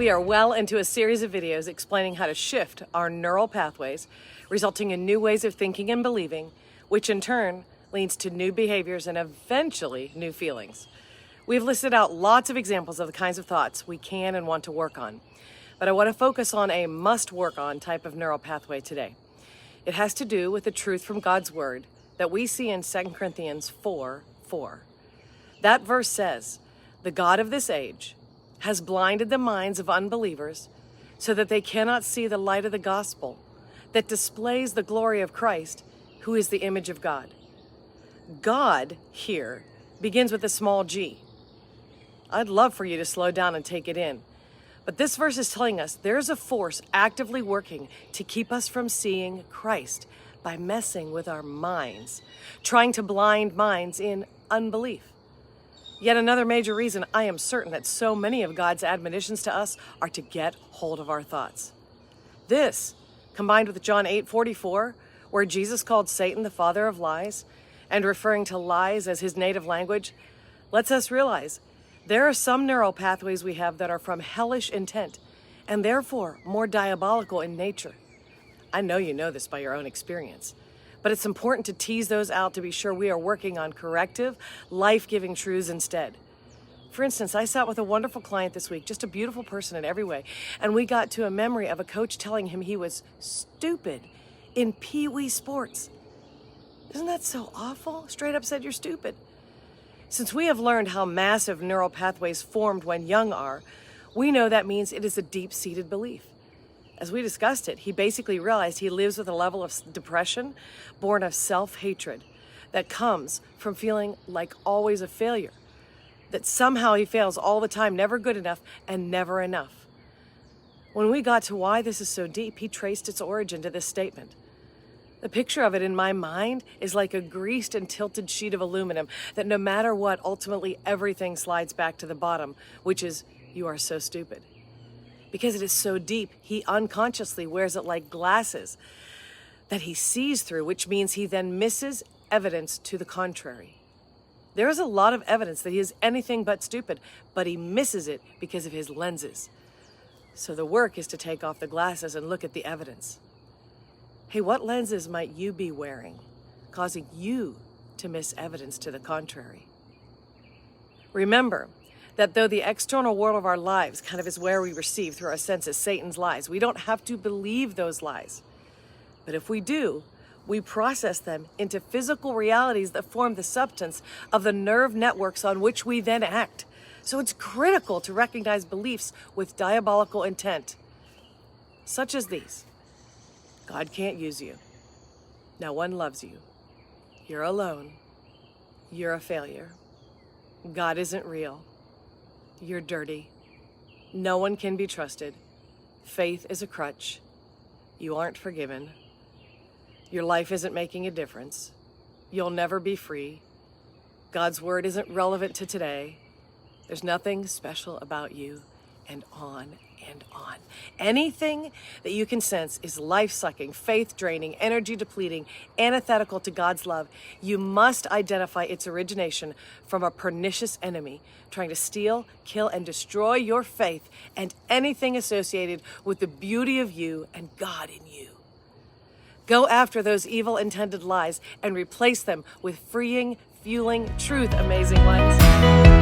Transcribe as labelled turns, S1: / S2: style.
S1: We are well into a series of videos explaining how to shift our neural pathways, resulting in new ways of thinking and believing, which in turn leads to new behaviors and eventually new feelings. We've listed out lots of examples of the kinds of thoughts we can and want to work on, but I want to focus on a must-work-on type of neural pathway today. It has to do with the truth from God's Word that we see in 2 Corinthians 4:4. That verse says, "The God of this age has blinded the minds of unbelievers so that they cannot see the light of the gospel that displays the glory of Christ, who is the image of God." God here begins with a small g. I'd love for you to slow down and take it in. But this verse is telling us there's a force actively working to keep us from seeing Christ by messing with our minds, trying to blind minds in unbelief. Yet another major reason I am certain that so many of God's admonitions to us are to get hold of our thoughts. This, combined with John 8:44, where Jesus called Satan the father of lies, and referring to lies as his native language, lets us realize there are some neural pathways we have that are from hellish intent, and therefore more diabolical in nature. I know you know this by your own experience. But it's important to tease those out to be sure we are working on corrective, life-giving truths instead. For instance, I sat with a wonderful client this week, just a beautiful person in every way, and we got to a memory of a coach telling him he was stupid in pee-wee sports. Isn't that so awful? Straight up said you're stupid. Since we have learned how massive neural pathways formed when young are, we know that means it is a deep-seated belief. As we discussed it, he basically realized he lives with a level of depression born of self-hatred that comes from feeling like always a failure, that somehow he fails all the time, never good enough and never enough. When we got to why this is so deep, he traced its origin to this statement. The picture of it in my mind is like a greased and tilted sheet of aluminum that no matter what, ultimately everything slides back to the bottom, which is, you are so stupid. Because it is so deep, he unconsciously wears it like glasses that he sees through, which means he then misses evidence to the contrary. There is a lot of evidence that he is anything but stupid, but he misses it because of his lenses. So the work is to take off the glasses and look at the evidence. Hey, what lenses might you be wearing, causing you to miss evidence to the contrary? Remember that though the external world of our lives kind of is where we receive through our senses Satan's lies, we don't have to believe those lies. But if we do, we process them into physical realities that form the substance of the nerve networks on which we then act. So it's critical to recognize beliefs with diabolical intent, such as these. God can't use you. No one loves you. You're alone. You're a failure. God isn't real. You're dirty. No one can be trusted. Faith is a crutch. You aren't forgiven. Your life isn't making a difference. You'll never be free. God's word isn't relevant to today. There's nothing special about you, and on and on. Anything that you can sense is life-sucking, faith-draining, energy-depleting, antithetical to God's love. You must identify its origination from a pernicious enemy trying to steal, kill, and destroy your faith and anything associated with the beauty of you and God in you. Go after those evil intended lies and replace them with freeing, fueling truth, amazing ones.